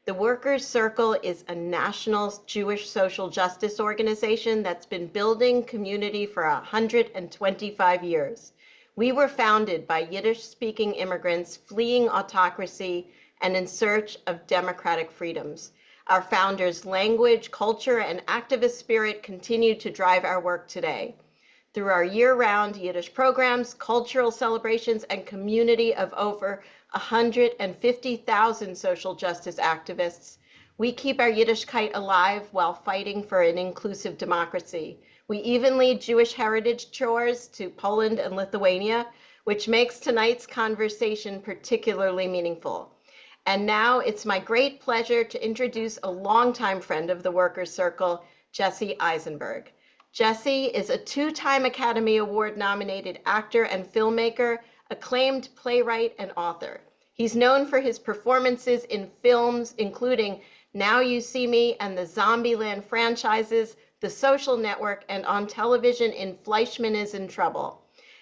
The Workers' Circle is a national Jewish social justice organization that's been building community for 125 years. We were founded by Yiddish-speaking immigrants fleeing autocracy and in search of democratic freedoms. Our founders' language, culture, and activist spirit continue to drive our work today. Through our year-round Yiddish programs, cultural celebrations, and community of over 150,000 social justice activists, we keep our Yiddishkeit alive while fighting for an inclusive democracy. We even lead Jewish heritage tours to Poland and Lithuania, which makes tonight's conversation particularly meaningful. And now it's my great pleasure to introduce a longtime friend of the Workers' Circle, Jesse Eisenberg. Jesse is a two-time Academy Award nominated actor and filmmaker, acclaimed playwright and author. He's known for his performances in films including Now You See Me and the Zombieland franchises, The Social Network, and on television in Fleischman is in Trouble.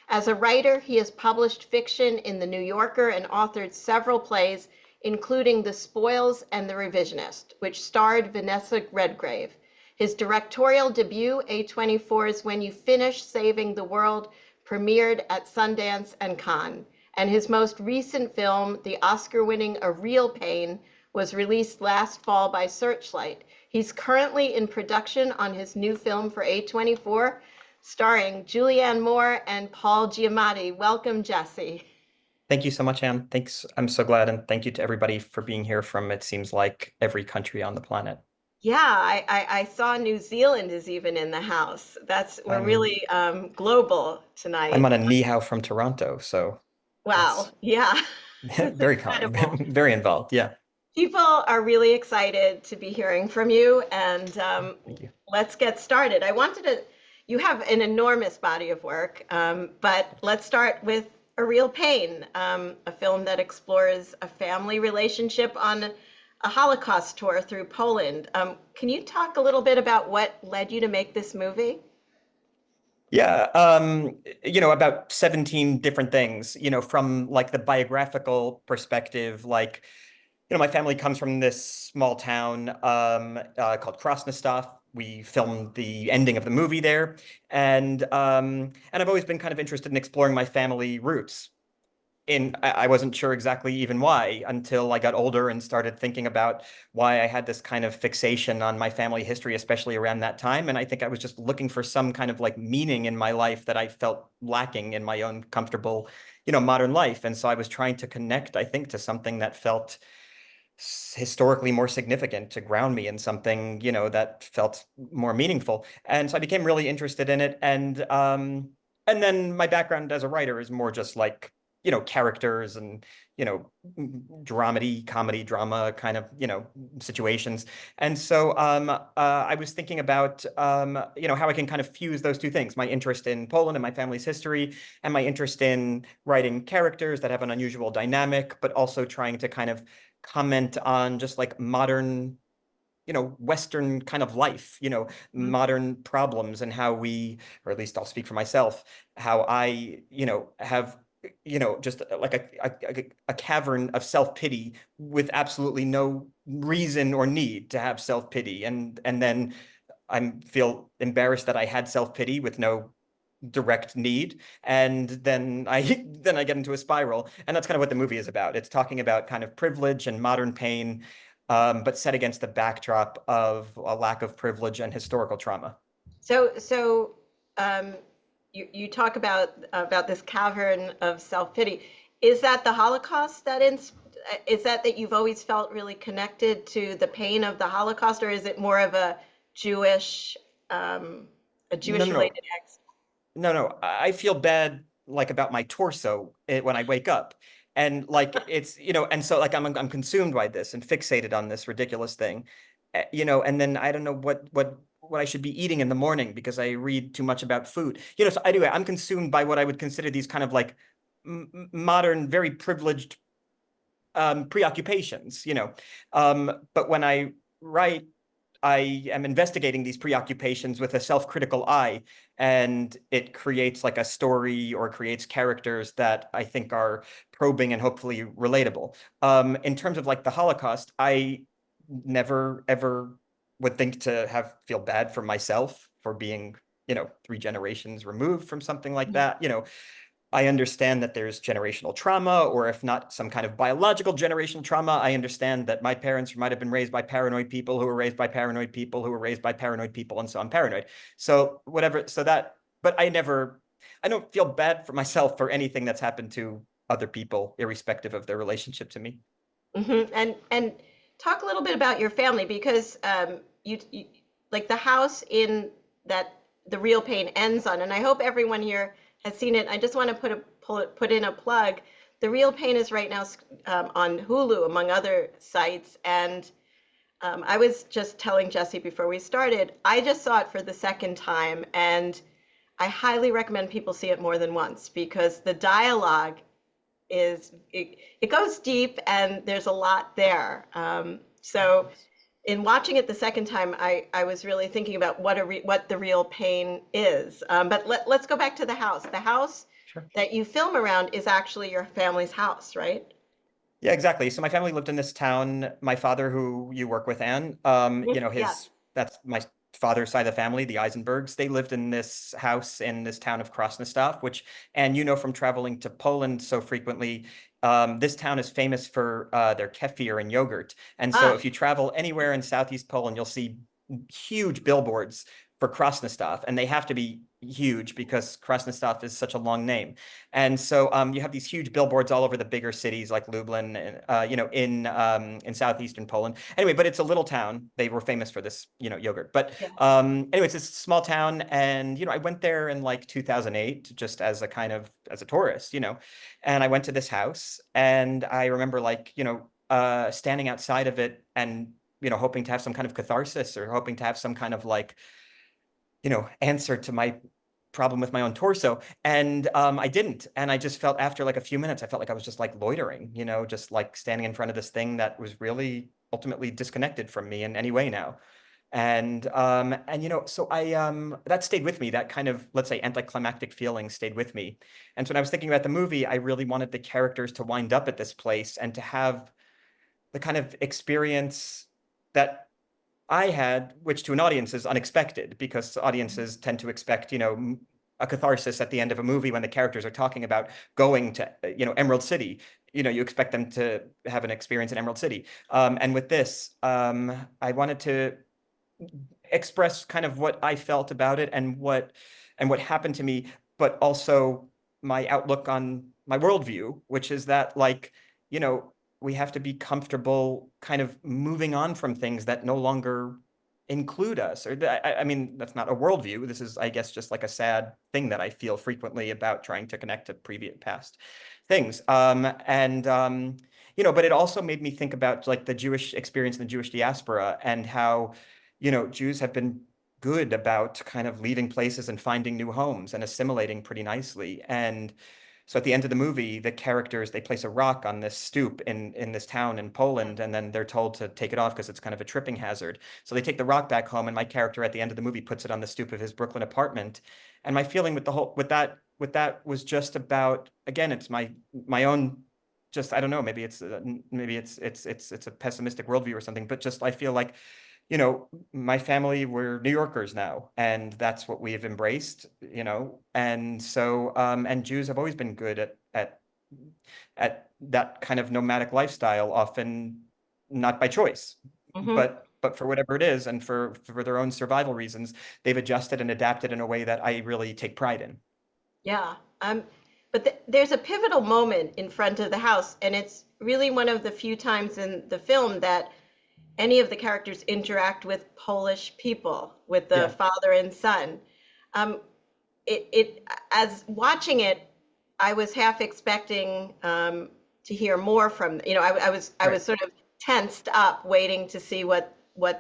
As a writer, he has published fiction in The New Yorker and authored several plays, including The Spoils and The Revisionist, which starred Vanessa Redgrave. His directorial debut, A24's When You Finish Saving the World, premiered at Sundance and Cannes. And his most recent film, the Oscar-winning A Real Pain, was released last fall by Searchlight. He's currently in production on his new film for A24, starring Julianne Moore and Paul Giamatti. Welcome, Jesse. Thank you so much, Anne. Thanks. I'm so glad. And thank you to everybody for being here from, it seems like, every country on the planet. Yeah, I saw New Zealand is even in the house. We're I'm really global I'm tonight. on a ni hao from Toronto, so Wow, that's yeah, that's very incredible. very involved. Yeah. People are really excited to be hearing from you, and Thank you. let's get started. You have an enormous body of work, but let's start with A Real Pain, a film that explores a family relationship on a Holocaust tour through Poland. Can you talk a little bit about what led you to make this movie? Yeah, about 17 different things, from like the biographical perspective, like, my family comes from this small town called Krasnostav. We filmed the ending of the movie there, and I've always been kind of interested in exploring my family roots. I wasn't sure exactly even why until I got older and started thinking about why I had this kind of fixation on my family history, especially around that time. And I think I was just looking for some kind of like meaning in my life that I felt lacking in my own comfortable, modern life. And so I was trying to connect, I think, to something that felt historically more significant, to ground me in something, that felt more meaningful. And so I became really interested in it. And then my background as a writer is more just like, characters and, dramedy, comedy, drama kind of, situations. And so I was thinking about, how I can kind of fuse those two things, my interest in Poland and my family's history, and my interest in writing characters that have an unusual dynamic, but also trying to kind of comment on just like modern, Western kind of life, modern problems, and how we, or at least I'll speak for myself, how I, have, just like a cavern of self-pity with absolutely no reason or need to have self-pity. And then I feel embarrassed that I had self-pity with no direct need, and then I then I get into a spiral, and that's kind of what the movie is about. It's talking about kind of privilege and modern pain, but set against the backdrop of a lack of privilege and historical trauma. So um, you talk about this cavern of self-pity. Is that the Holocaust is that you've always felt really connected to the pain of the Holocaust, or is it more of Jewish a No, Jewish no, no, related no. I feel bad like about my torso when I wake up, and like it's and so like I'm consumed by this and fixated on this ridiculous thing, and then I don't know what I should be eating in the morning because I read too much about food. So anyway, I'm consumed by what I would consider these kind of like modern, very privileged preoccupations, but when I write, I am investigating these preoccupations with a self-critical eye, and it creates like a story or creates characters that I think are probing and hopefully relatable. In terms of like the Holocaust, never ever would think to feel bad for myself for being, 3 generations removed from something like that. I understand that there's generational trauma, or if not some kind of biological generational trauma, I understand that my parents might have been raised by paranoid people who were raised by paranoid people who were raised by paranoid people, and so I'm paranoid. So whatever, but I don't feel bad for myself for anything that's happened to other people, irrespective of their relationship to me. And talk a little bit about your family because you like the house in that the real pain ends on, and I hope everyone here has seen it. I just want to put in a plug. The Real Pain is right now on Hulu, among other sites, and I was just telling Jesse before we started, I just saw it for the second time, and I highly recommend people see it more than once because the dialogue it goes deep and there's a lot there. So in watching it the second time, I was really thinking about what the real pain is. But let's go back to the house. The house Sure. that you film around is actually your family's house, right? Yeah, exactly. So my family lived in this town. My father, who you work with, Anne, Yes. that's my father's side of the family, the Eisenbergs. They lived in this house in this town of Krasnostav, which, and from traveling to Poland so frequently, this town is famous for their kefir and yogurt. And so Ah, if you travel anywhere in Southeast Poland, you'll see huge billboards for Krasnostav, and they have to be huge because Krasnostav is such a long name. And so you have these huge billboards all over the bigger cities like Lublin, in southeastern Poland. Anyway, but it's a little town. They were famous for this, yogurt. But yeah. anyway, it's a small town, and I went there in like 2008 just as a tourist, and I went to this house, and I remember standing outside of it and hoping to have some kind of catharsis or hoping to have some kind of answer to my problem with my own torso. And I didn't. And I just felt after like a few minutes, I felt like I was just like loitering, just like standing in front of this thing that was really ultimately disconnected from me in any way now. And so I that stayed with me. That kind of, let's say, anticlimactic feeling stayed with me. And so when I was thinking about the movie, I really wanted the characters to wind up at this place and to have the kind of experience that I had, which to an audience is unexpected because audiences tend to expect, a catharsis at the end of a movie when the characters are talking about going to, Emerald City. You expect them to have an experience in Emerald City. And with this, I wanted to express kind of what I felt about it and what happened to me, but also my outlook on my worldview, which is that you know, we have to be comfortable kind of moving on from things that no longer include us. I mean, that's not a worldview. This is, I guess, just like a sad thing that I feel frequently about trying to connect to previous past things. But it also made me think about like the Jewish experience in the Jewish diaspora and how Jews have been good about kind of leaving places and finding new homes and assimilating pretty nicely. And so at the end of the movie, the characters, they place a rock on this stoop in this town in Poland, and then they're told to take it off because it's kind of a tripping hazard. So they take the rock back home, and my character at the end of the movie puts it on the stoop of his Brooklyn apartment. And my feeling with that was just about, again, it's my own, just I don't know, maybe it's a pessimistic worldview or something, but just I feel like my family, we're New Yorkers now, and that's what we have embraced, and so and Jews have always been good at that kind of nomadic lifestyle, often not by choice, Hmm. but for whatever it is, and for their own survival reasons, they've adjusted and adapted in a way that I really take pride in. Yeah. But there's a pivotal moment in front of the house, and it's really one of the few times in the film that any of the characters interact with Polish people, with the Yeah, father and son. Um, as watching it, I was half expecting to hear more from, I was right. sort of tensed up, waiting to see what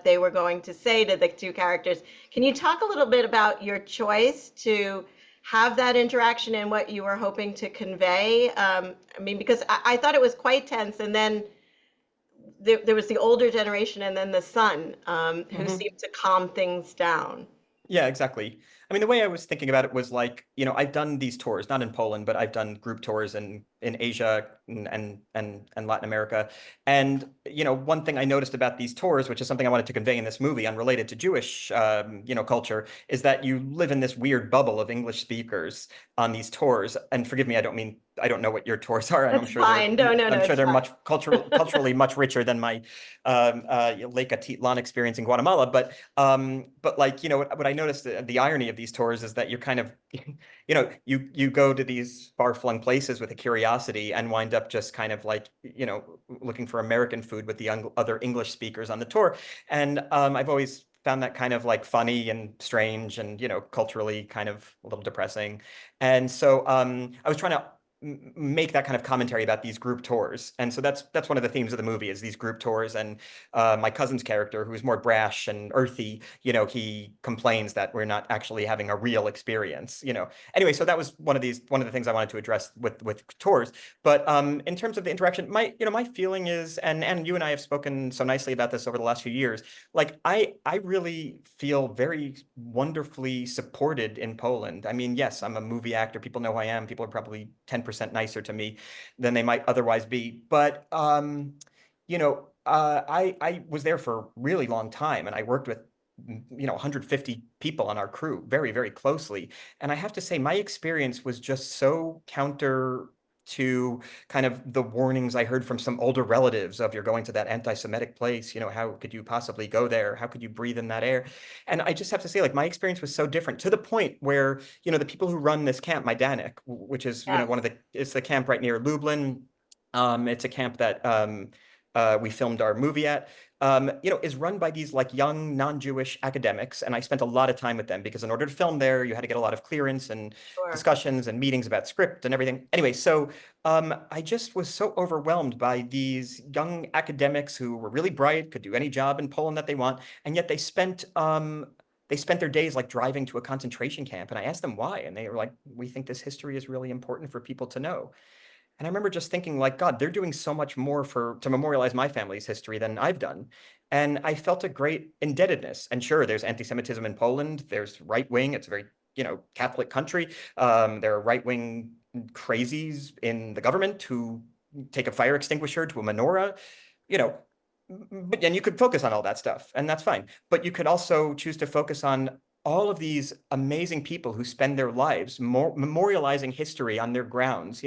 they were going to say to the two characters. Can you talk a little bit about your choice to have that interaction and what you were hoping to convey? I mean, because I thought it was quite tense, and then there was the older generation and then the son who Mhm. seemed to calm things down. Yeah, exactly. I mean, the way I was thinking about it was like, I've done these tours, not in Poland, but I've done group tours in Asia and Latin America. And, one thing I noticed about these tours, which is something I wanted to convey in this movie, unrelated to Jewish, culture, is that you live in this weird bubble of English speakers on these tours. And forgive me, I don't know what your tours are, and That's fine. No, no, I'm no, sure it's they're much fine. culturally much richer than my Lake Atitlan experience in Guatemala. But like, what I noticed, the irony of these tours is that you're kind of, you go to these far-flung places with a curiosity and wind up just kind of like, looking for American food with the other English speakers on the tour. And I've always found that kind of like funny and strange and, culturally kind of a little depressing. And so I was trying to make that kind of commentary about these group tours. And so that's one of the themes of the movie, is these group tours. And my cousin's character, who's more brash and earthy, he complains that we're not actually having a real experience. Anyway, so that was one of the things I wanted to address with tours. But in terms of the interaction, my feeling is, and you and I have spoken so nicely about this over the last few years, like I really feel very wonderfully supported in Poland. I mean, yes, I'm a movie actor. People know who I am. People are probably 10% nicer to me than they might otherwise be. But I was there for a really long time, and I worked with 150 people on our crew very, very closely. And I have to say, my experience was just so counter to kind of the warnings I heard from some older relatives of, you're going to that anti-Semitic place, how could you possibly go there? How could you breathe in that air? And I just have to say, like, my experience was so different, to the point where, the people who run this camp, Majdanek, which is, Yeah, it's the camp right near Lublin. It's a camp that we filmed our movie at, is run by these like young non-Jewish academics. And I spent a lot of time with them because in order to film there, you had to get a lot of clearance and sure. discussions and meetings about script and everything. Anyway, so I just was so overwhelmed by these young academics who were really bright, could do any job in Poland that they want, and yet they spent their days like driving to a concentration camp. And I asked them why, and they were like, "We think this history is really important for people to know." And I remember just thinking, like, God, they're doing so much more to memorialize my family's history than I've done. And I felt a great indebtedness. And sure, there's anti-Semitism in Poland. There's right wing. It's a very, Catholic country. There are right wing crazies in the government who take a fire extinguisher to a menorah, you know. But and you could focus on all that stuff, and that's fine. But you could also choose to focus on all of these amazing people who spend their lives memorializing history on their grounds,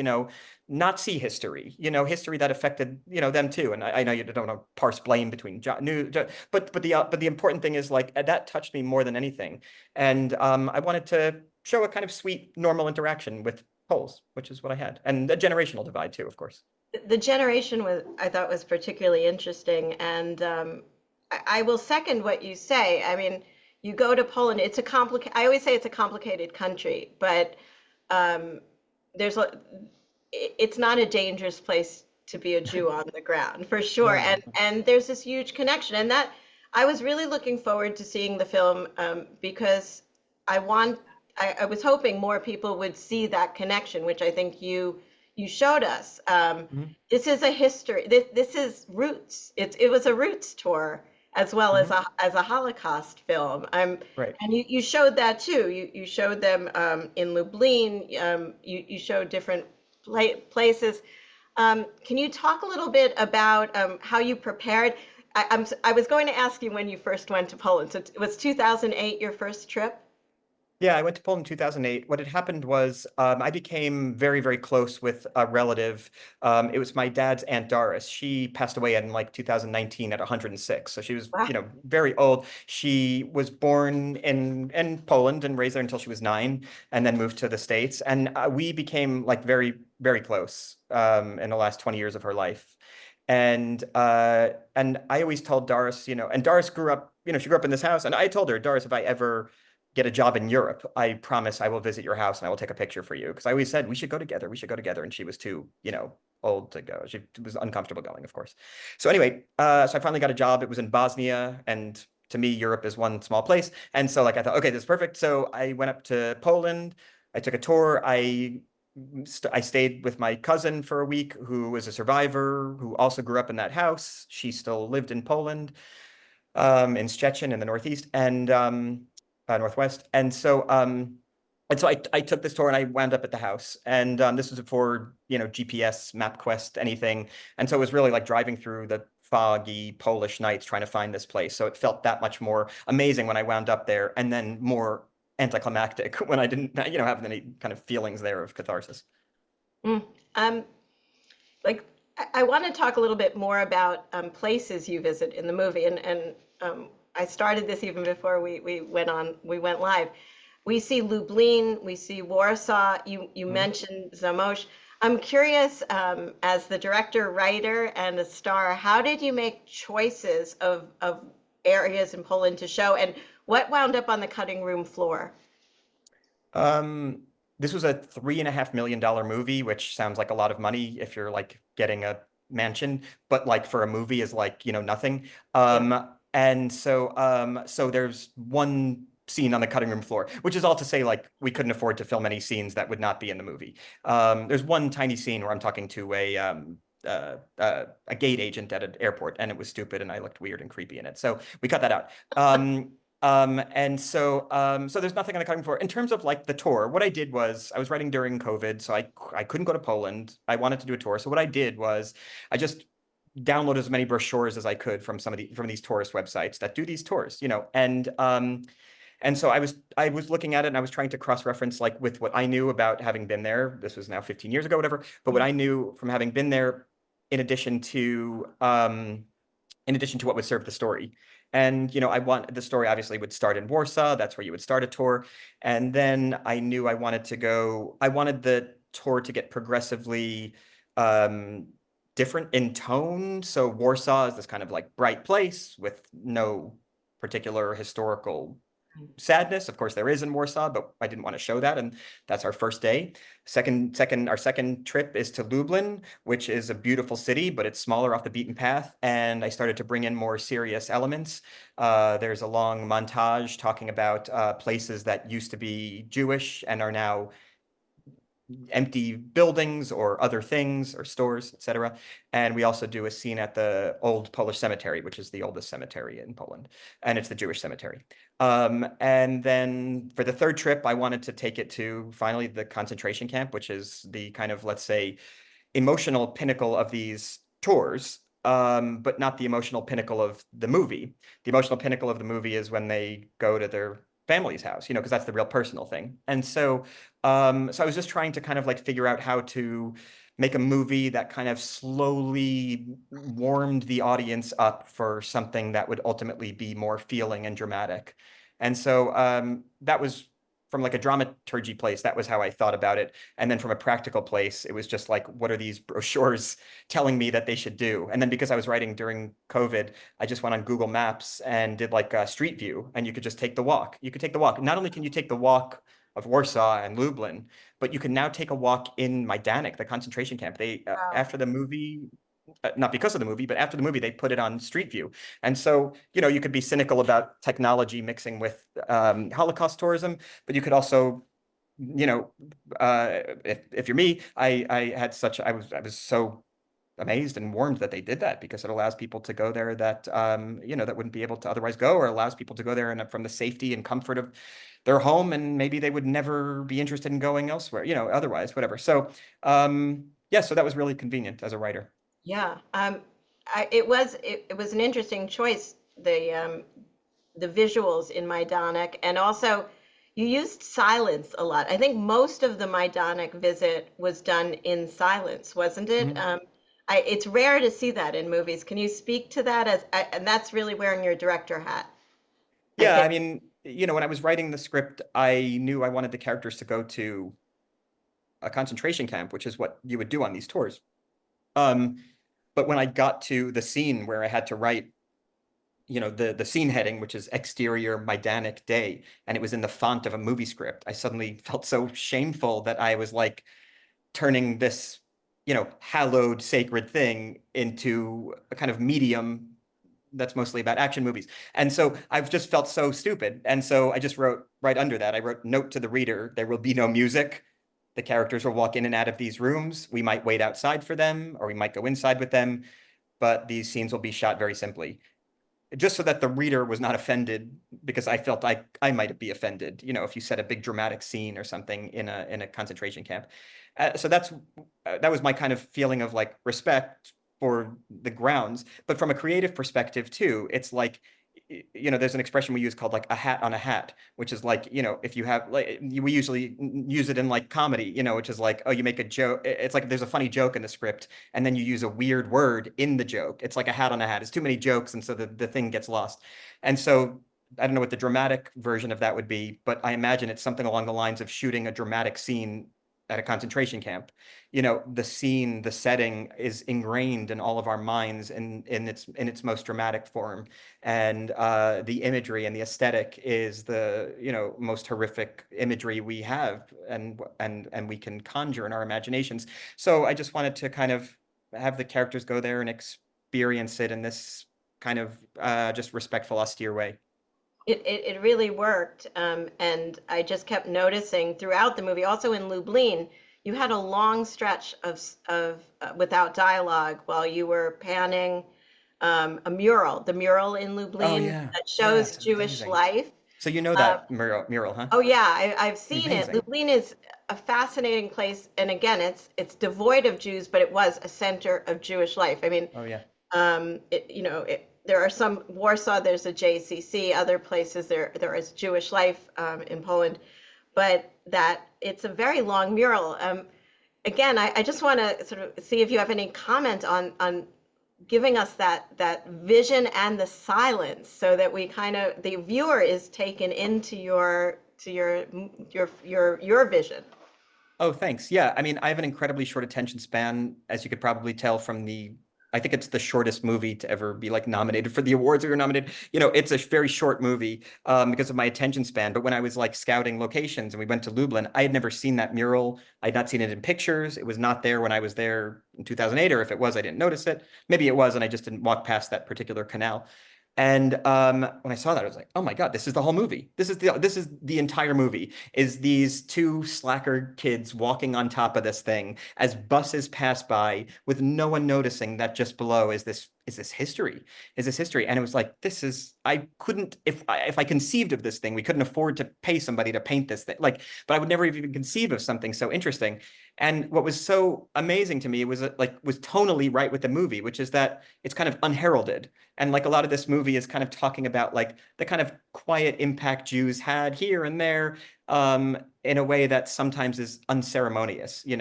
Nazi history, history that affected, them too. And I know you don't want to parse blame between but the important thing is, like, that touched me more than anything. And I wanted to show a kind of sweet, normal interaction with Poles, which is what I had, and a generational divide too, of course. The generation was, I thought, was particularly interesting, and I will second what you say. I mean, you go to Poland, it's a complicated. I always say it's a complicated country, but um, there's it's not a dangerous place to be a Jew on the ground, for sure. No, And there's this huge connection, and that I was really looking forward to seeing the film, because I want I was hoping more people would see that connection, which I think you showed us. hmm This is a history. This is roots. It was a roots tour as well as hmm a Holocaust film. right. And you showed that too. You showed them in Lublin. You showed different places. Can you talk a little bit about how you prepared? I was going to ask you when you first went to Poland. So it was 2008 your first trip? Yeah, I went to Poland in 2008. What had happened was, I became very, very close with a relative. It was my dad's Aunt Doris. She passed away in like 2019 at 106. So she was, Wow. very old. She was born in Poland and raised there until she was 9, and then moved to the States. And we became like very, very close in the last 20 years of her life. And I always told Doris, and Doris grew up, she grew up in this house. And I told her, Doris, if I ever get a job in Europe, I promise I will visit your house and I will take a picture for you. Because I always said we should go together. We should go together. And she was too, old to go. She was uncomfortable going, of course. So anyway, so I finally got a job. It was in Bosnia, and to me, Europe is one small place. And so like I thought, okay, this is perfect. So I went up to Poland. I took a tour. I stayed with my cousin for a week, who was a survivor, who also grew up in that house. She still lived in Poland, in Szczecin in the Northeast. And Northwest. And so I took this tour and I wound up at the house. And this was before, GPS, MapQuest, anything. And so it was really like driving through the foggy Polish nights trying to find this place. So it felt that much more amazing when I wound up there, and then more anticlimactic when I didn't, have any kind of feelings there of catharsis. Mm. Um, like I want to talk a little bit more about places you visit in the movie, and I started this even before we went live. We see Lublin, we see Warsaw. You Mhm. mentioned Zamość. I'm curious, as the director, writer, and a star, how did you make choices of areas in Poland to show, and what wound up on the cutting room floor? Um, this was a $3.5 million movie, which sounds like a lot of money if you're like getting a mansion, but like for a movie is like, nothing. Yeah. And so there's one scene on the cutting room floor, which is all to say, like, we couldn't afford to film any scenes that would not be in the movie. There's one tiny scene where I'm talking to a gate agent at an airport, and it was stupid, and I looked weird and creepy in it. So we cut that out. So there's nothing on the cutting floor. In terms of like the tour, what I did was I was writing during COVID, so I couldn't go to Poland. I wanted to do a tour. So what I did was I just downloaded as many brochures as I could from from these tourist websites that do these tours, and so I was looking at it and I was trying to cross-reference like with what I knew about having been there. This was now 15 years ago, whatever. But what Mm. I knew from having been there, in addition to um, in addition to what would serve the story. And I want the story obviously would start in Warsaw. That's where you would start a tour. And then I knew I wanted the tour to get progressively um, different in tone. So Warsaw is this kind of like bright place with no particular historical sadness. Of course, there is in Warsaw, but I didn't want to show that, and that's our first day. Our second trip is to Lublin, which is a beautiful city, but it's smaller off the beaten path. And I started to bring in more serious elements. There's a long montage talking about places that used to be Jewish and are now empty buildings or other things or stores, etc. And we also do a scene at the old Polish cemetery, which is the oldest cemetery in Poland, and it's the Jewish cemetery. And then for the third trip, I wanted to take it to finally the concentration camp, which is the kind of, let's say, emotional pinnacle of these tours, but not the emotional pinnacle of the movie. The emotional pinnacle of the movie is when they go to their family's house, because that's the real personal thing. And so I was just trying to kind of like figure out how to make a movie that kind of slowly warmed the audience up for something that would ultimately be more feeling and dramatic. And so that was from like a dramaturgy place. That was how I thought about it. And then from a practical place, it was just like, what are these brochures telling me that they should do? And then because I was writing during COVID, I just went on Google Maps and did like a street view, and you could just take the walk. You could take the walk. Not only can you take the walk of Warsaw and Lublin, but you can now take a walk in Majdanek, the concentration camp. They Wow. after the movie, not because of the movie, but after the movie, they put it on Street View. And so, you could be cynical about technology mixing with Holocaust tourism, but you could also, you know, if you're me, I was so amazed and warmed that they did that, because it allows people to go there that that wouldn't be able to otherwise go, or allows people to go there and from the safety and comfort of their home, and maybe they would never be interested in going elsewhere, otherwise, whatever. So yeah, so that was really convenient as a writer. Yeah. It was an interesting choice. The visuals in Majdanek, and also you used silence a lot. I think most of the Majdanek visit was done in silence, wasn't it? Mhm. It's rare to see that in movies. Can you speak to that and that's really wearing your director hat, I Yeah, I think. mean, when I was writing the script, I knew I wanted the characters to go to a concentration camp, which is what you would do on these tours. Um, but when I got to the scene where I had to write, the scene heading, which is exterior Majdanek day, and it was in the font of a movie script, I suddenly felt so shameful that I was like turning this, hallowed sacred thing into a kind of medium that's mostly about action movies. And so I've just felt so stupid. And so I just wrote right under that, I wrote, note to the reader, there will be no music. The characters will walk in and out of these rooms. We might wait outside for them, or we might go inside with them, but these scenes will be shot very simply. just so that the reader was not offended, because I felt I might be offended, if you said a big dramatic scene or something in a concentration camp. So that was my kind of feeling of like respect for the grounds. But from a creative perspective too, it's like, there's an expression we use called like a hat on a hat, which is like, if you have like, we usually use it in like comedy, which is like, oh, you make a joke. It's like there's a funny joke in the script and then you use a weird word in the joke. It's like a hat on a hat. It's too many jokes. And so the thing gets lost. And so I don't know what the dramatic version of that would be, but I imagine it's something along the lines of shooting a dramatic scene at a concentration camp. The scene, the setting is ingrained in all of our minds in its most dramatic form, and the imagery and the aesthetic is the most horrific imagery we have, and we can conjure in our imaginations. So I just wanted to kind of have the characters go there and experience it in this kind of just respectful, austere way. It really worked. And I just kept noticing throughout the movie, also in Lublin, you had a long stretch of without dialogue while you were panning a mural, the mural in Oh Lublin yeah, that yeah, shows it's Jewish amazing. life. So you know Um, that mural, huh? oh yeah, I've seen it. Amazing. Lublin is a fascinating place, and again, it's devoid of Jews, but it was a center of Jewish life. I mean, Oh yeah. there are some Warsaw. There's a JCC. Other places there is Jewish life in Poland, but that it's a very long mural. Again, I just want to sort of see if you have any comment on giving us that vision and the silence, so that we kind of the viewer is taken into your vision. Oh, thanks. Yeah, I mean, I have an incredibly short attention span, as you could probably tell from I think it's the shortest movie to ever be like nominated for the awards we were nominated. It's a very short movie because of my attention span. But when I was like scouting locations and we went to Lublin, I had never seen that mural. I had not seen it in pictures. It was not there when I was there in 2008, or if it was, I didn't notice it. Maybe it was, and I just didn't walk past that particular canal. And when I saw that, I was like, "Oh my God, this is the whole movie. This is the entire movie. Is these two slacker kids walking on top of this thing as buses pass by with no one noticing that just below is this history? Is this history?" And it was like, this is I couldn't if I conceived of this thing, we couldn't afford to pay somebody to paint this thing. Like, but I would never even conceive of something so interesting. And what was so amazing to me was tonally right with the movie, which is that it's kind of unheralded. And like a lot of this movie is kind of talking about like the kind of quiet impact Jews had here and there, in a way that sometimes is unceremonious. And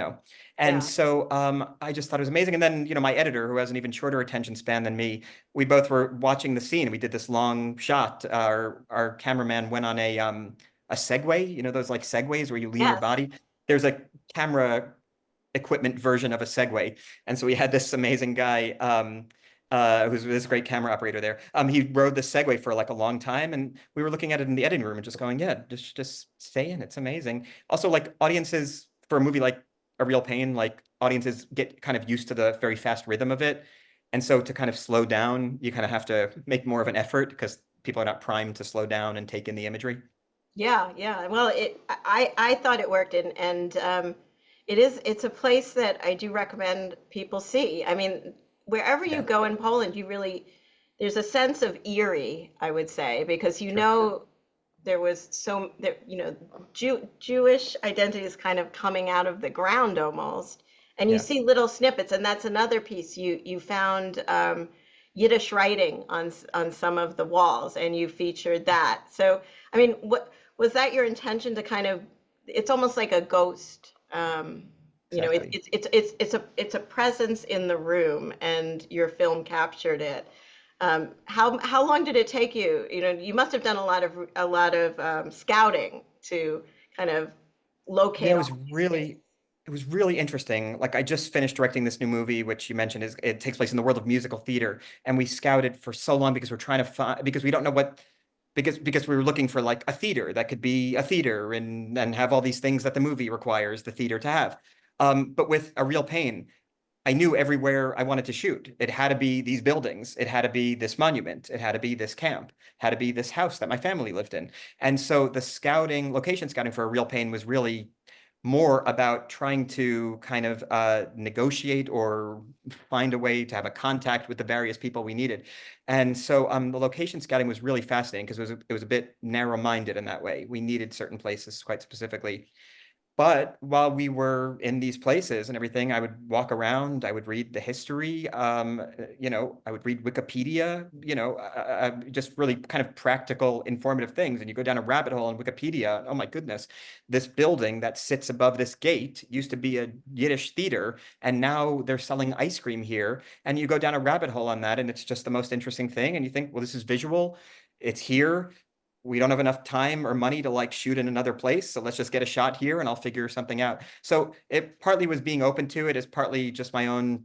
Yeah. so I just thought it was amazing. And then, my editor, who has an even shorter attention span than me, we both were watching the scene. We did this long shot. Our cameraman went on a Segway, those like Segways where you lean your Yes. body. There's a camera equipment version of a Segway. And so we had this amazing guy who's this great camera operator there. He rode the Segway for like a long time, and we were looking at it in the editing room and just going, yeah, just stay in. It's amazing. Also, like audiences for a movie like A Real Pain, like audiences get kind of used to the very fast rhythm of it. And so to kind of slow down, you kind of have to make more of an effort because people are not primed to slow down and take in the imagery. Yeah, yeah. Well, I thought it worked, and it's a place that I do recommend people see. I mean, wherever you Yeah, go in Poland, there's a sense of eerie, I would say, because sure. there was Jewish identity is kind of coming out of the ground almost, and you Yeah. see little snippets, and that's another piece. You found Yiddish writing on some of the walls, and you featured that. So, I mean, what was that your intention to kind of? It's almost like a ghost. Exactly. It's a presence in the room, and your film captured it. How long did it take you? You must have done a lot of scouting to kind of Yeah, locate it all was these things. really interesting. Like I just finished directing this new movie, which you mentioned it takes place in the world of musical theater, and we scouted for so long because we're trying to find because we don't know what because we were looking for like a theater that could be a theater and have all these things that the movie requires the theater to have. But with A Real Pain, I knew everywhere I wanted to shoot. It had to be these buildings. It had to be this monument. It had to be this camp. Had to be this house that my family lived in. And so the location scouting for A Real Pain was really more about trying to kind of negotiate or find a way to have a contact with the various people we needed. And so the location scouting was really fascinating because it was a bit narrow-minded in that way. We needed certain places quite specifically. But while we were in these places and everything, I would walk around, I would read the history, I would read Wikipedia, just really kind of practical, informative things. And you go down a rabbit hole in Wikipedia. Oh my goodness, this building that sits above this gate used to be a Yiddish theater, and now they're selling ice cream here. And you go down a rabbit hole on that, and it's just the most interesting thing. And you think, well, this is visual, it's here, we don't have enough time or money to like shoot in another place, so let's just get a shot here and I'll figure something out. So it partly was being open to it, is partly just my own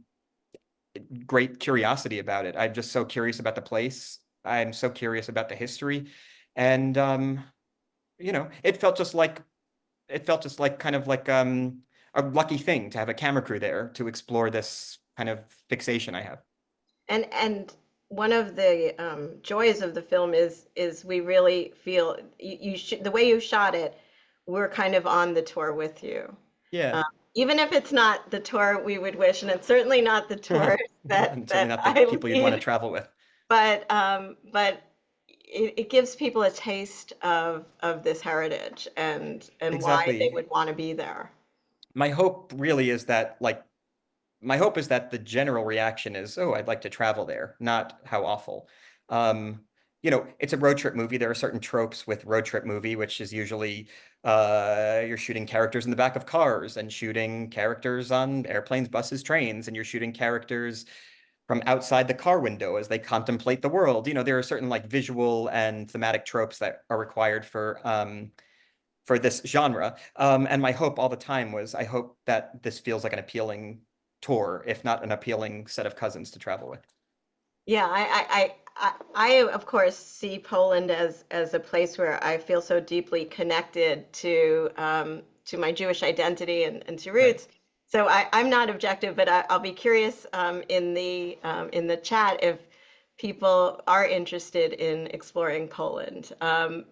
great curiosity about it. I'm just so curious about the place. I'm so curious about the history. And it felt just like kind of like a lucky thing to have a camera crew there to explore this kind of fixation I have. And one of the joys of the film is we really feel the way you shot it, we're kind of on the tour with you. Yeah. Um, Even if it's not the tour we would wish, and it's certainly not the tours And certainly that not the I people you'd want to lead, travel with. but it gives people a taste of this heritage and why they Exactly. would want to be there. My hope really is that my hope is that the general reaction is, oh, I'd like to travel there, not how awful. Um, it's a road trip movie. There are certain tropes with road trip movie, which is usually you're shooting characters in the back of cars and shooting characters on airplanes, buses, trains, and you're shooting characters from outside the car window as they contemplate the world. There are certain like visual and thematic tropes that are required for this genre. And my hope all the time was I hope that this feels like an appealing tour, if not an appealing set of cousins to travel with. Yeah, I of course see Poland as a place where I feel so deeply connected to my Jewish identity and to Right. roots. So I'm not objective, but I'll be curious in the chat if people are interested in exploring Poland,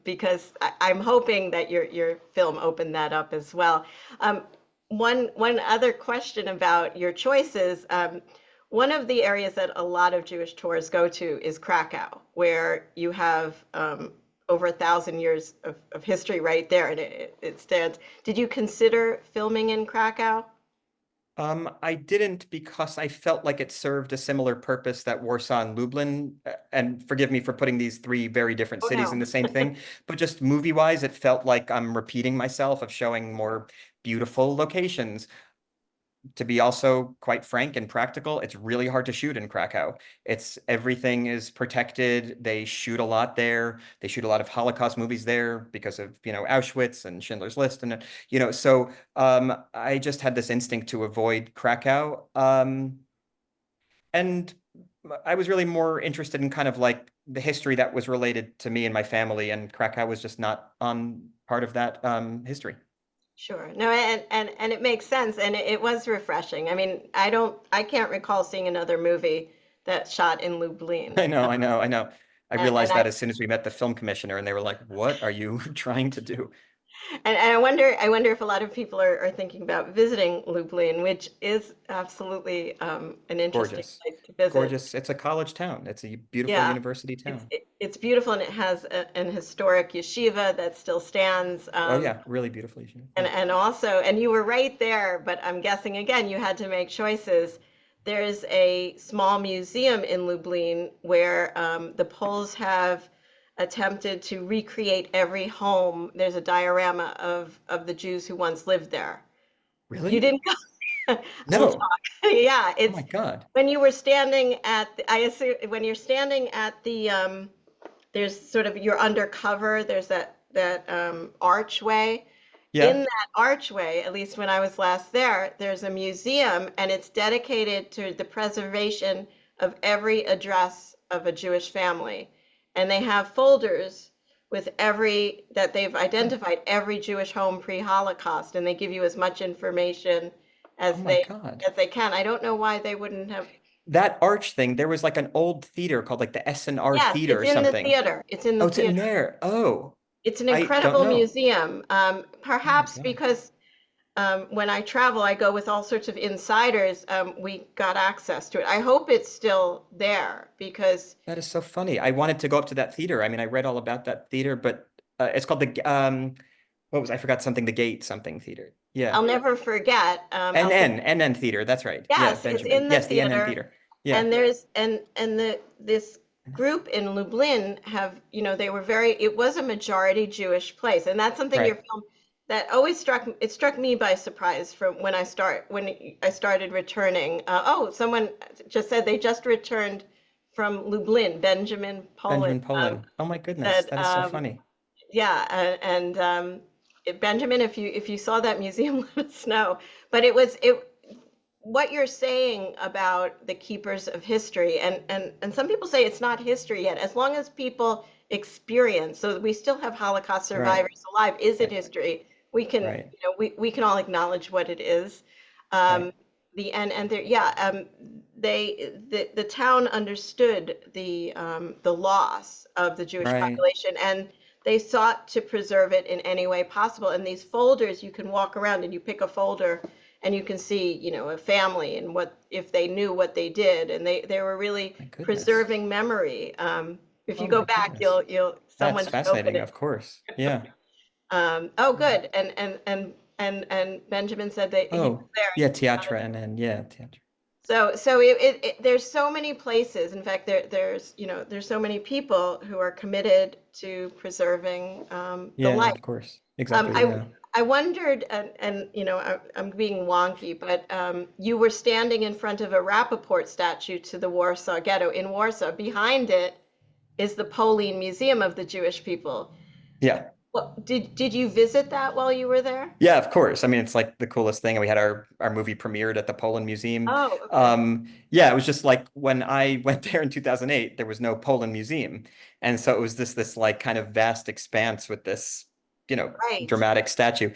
because I'm hoping that your film opened that up as well. Um, one other question about your choices. One of the areas that a lot of Jewish tours go to is Krakow, where you have over 1,000 years of history right there, and it stands. Did you consider filming in Krakow? I didn't because I felt like it served a similar purpose that Warsaw and Lublin, and forgive me for putting these three very different Oh cities in no. the same thing, but just movie-wise, it felt like I'm repeating myself of showing more beautiful locations. To be also quite frank and practical, it's really hard to shoot in Krakow. It's everything is protected. They shoot a lot there. They shoot a lot of Holocaust movies there because of, Auschwitz and Schindler's List so I just had this instinct to avoid Krakow. And I was really more interested in kind of like the history that was related to me and my family, and Krakow was just not on part of that history. Sure. No, and it makes sense, and it was refreshing. I mean, I can't recall seeing another movie that shot in Lublin. I know, I know, I know. I And realized I that as soon as we met the film commissioner, and they were like, "What are you trying to do?" and I wonder if a lot of people are thinking about visiting Lublin, which is absolutely an interesting Gorgeous, place to visit. gorgeous. It's a college town. It's a beautiful Yeah, university town. it's beautiful, and it has an historic yeshiva that still stands. Oh yeah, really beautifully. Yeah. And also, and you were right there, but I'm guessing again you had to make choices. There's a small museum in Lublin where the Poles have attempted to recreate every home. There's a diorama of the Jews who once lived there. You Really? didn't go. We'll No. talk. Yeah, Oh my it's God. when you were standing at I assume when you're standing at the there's sort of you're undercover. There's that archway. In Yeah. that archway, at least when I was last there, there's a museum and it's dedicated to the preservation of every address of a Jewish family. And they have folders with that they've identified every Jewish home pre-Holocaust, and they give you as much information Oh as my they God. as they can. I don't know why they wouldn't have. That arch thing, there was like an old theater called like the S&R Yes, Theater it's or in the something. theater. It's in the Oh, it's in theater. there. Oh, It's an I don't incredible know. museum, Oh my perhaps God. because when I travel, I go with all sorts of insiders. We got access to it. I hope it's still there because That is so funny. I wanted to go up to that theater. I mean, I read all about that theater, but it's called the what was I forgot something the Gate something theater. Yeah. I'll never forget. NN Theater. That's right. Yeah, Yes, it's Benjamin. in the Yes, the NN theater, Theater. Yeah. and there's and the this group in Lublin have, they were very, it was a majority Jewish place, and that's something your Right. film that always struck me by surprise from when I started returning. Oh, someone just said they just returned from Lublin. Benjamin Benjamin Poland Poland. Oh my goodness, said, that is so funny. yeah, and Benjamin, if you saw that museum, let us know. But it what you're saying about the keepers of history, and some people say it's not history yet. As long as people experience, so we still have Holocaust Right. survivors alive, is it Right. history? We can, Right. we can all acknowledge what it is. Right. Um, and there, yeah, the town understood the loss of the Jewish Right. population, and they sought to preserve it in any way possible. And these folders, you can walk around and you pick a folder and you can see, a family and what if they knew what they did, and they were really My goodness. preserving memory. If you Oh go my back, goodness. someone That's should open fascinating, it. of course. Yeah. Oh, good. And Benjamin said that he was Oh, there. yeah, He wanted Teatra and then yeah, Teatra. so there's so many places. In fact, there's so many people who are committed to preserving the Yeah, life. of course. Um, Exactly, I yeah. I wondered, and I'm being wonky, but you were standing in front of a Rappaport statue to the Warsaw Ghetto in Warsaw. Behind it is the Polin Museum of the Jewish people. Yeah. Well, did you visit that while you were there? Yeah, of course. I mean, it's like the coolest thing. We had our movie premiered at the Poland Museum. Oh, okay. Yeah, it was just like when I went there in 2008, there was no Poland Museum. And so it was this like kind of vast expanse with this, Right. dramatic statue.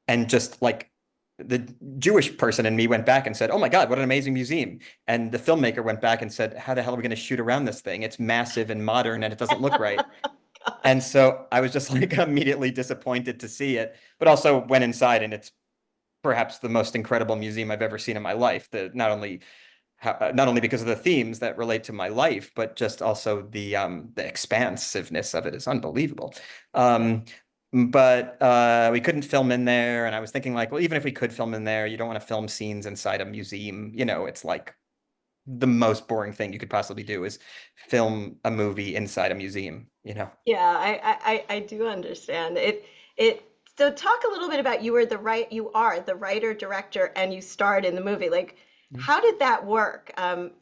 And just like the Jewish person in me went back and said, "Oh my God, what an amazing museum." And the filmmaker went back and said, "How the hell are we going to shoot around this thing? It's massive and modern and it doesn't look right." And so I was just like immediately disappointed to see it, but also went inside and it's perhaps the most incredible museum I've ever seen in my life. Not only because of the themes that relate to my life, but just also the expansiveness of it is unbelievable. Um, but we couldn't film in there, and I was thinking like, well, even if we could film in there, you don't want to film scenes inside a museum. It's like the most boring thing you could possibly do is film a movie inside a museum. Yeah, I do understand it. So talk a little bit about you are the writer, director, and you starred in the movie. Like, how did that work?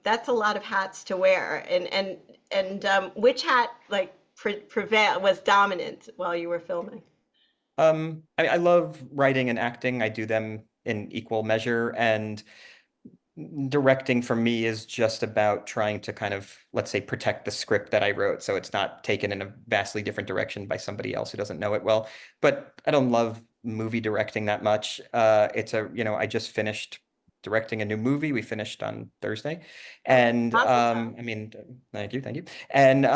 That's a lot of hats to wear, and which hat like was dominant while you were filming? I love writing and acting. I do them in equal measure, and directing for me is just about trying to kind of, let's say, protect the script that I wrote so it's not taken in a vastly different direction by somebody else who doesn't know it well. But I don't love movie directing that much. I just finished directing a new movie. We finished on Thursday. Oh, And awesome. I mean, thank you, thank you. And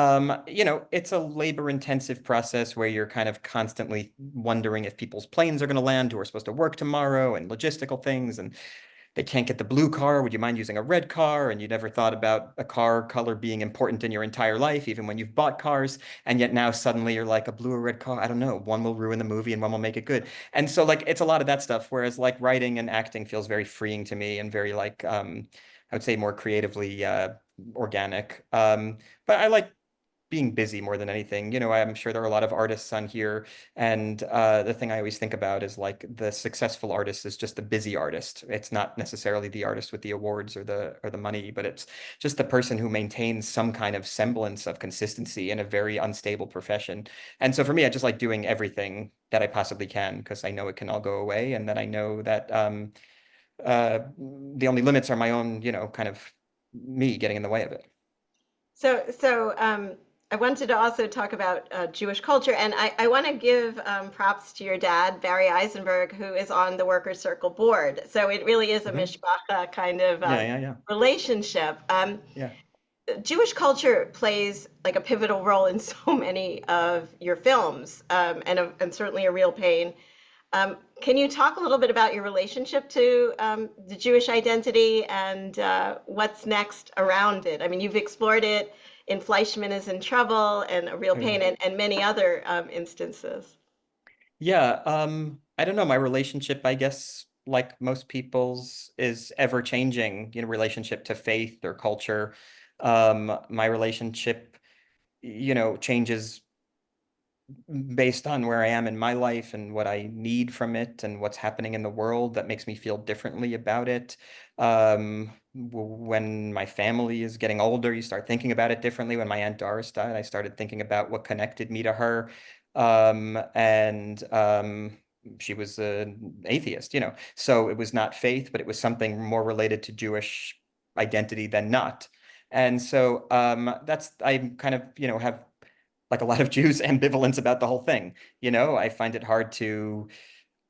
it's a labor-intensive process where you're kind of constantly wondering if people's planes are going to land who are supposed to work tomorrow and logistical things. And they can't get the blue car. Would you mind using a red car? And you never thought about a car color being important in your entire life, even when you've bought cars. And yet now suddenly you're like, a blue or red car, I don't know. One will ruin the movie and one will make it good. And so like it's a lot of that stuff. Whereas like writing and acting feels very freeing to me and very like I would say more creatively organic. But I like being busy more than anything. I'm sure there are a lot of artists on here, and the thing I always think about is like the successful artist is just the busy artist. It's not necessarily the artist with the awards or the money, but it's just the person who maintains some kind of semblance of consistency in a very unstable profession. And so for me, I just like doing everything that I possibly can because I know it can all go away, and that I know that the only limits are my own, kind of me getting in the way of it. So I wanted to also talk about Jewish culture, and I want to give props to your dad, Barry Eisenberg, who is on the Workers' Circle board. So it really is a Mhm. mishpacha kind of Yeah, yeah, yeah, relationship. yeah. Jewish culture plays like a pivotal role in so many of your films, and certainly a real pain. Can you talk a little bit about your relationship to the Jewish identity and what's next around it? I mean, you've explored it in Fleischman is in Trouble and A Real Oh, yeah. Pain and many other instances. Yeah, I don't know. My relationship, I guess, like most people's, is ever changing, relationship to faith or culture. My relationship, changes based on where I am in my life and what I need from it and what's happening in the world that makes me feel differently about it. When my family is getting older, you start thinking about it differently. When my Aunt Doris died, I started thinking about what connected me to her. And she was an atheist, so it was not faith, but it was something more related to Jewish identity than not. And so I kind of, have like a lot of Jews, ambivalence about the whole thing. I find it hard to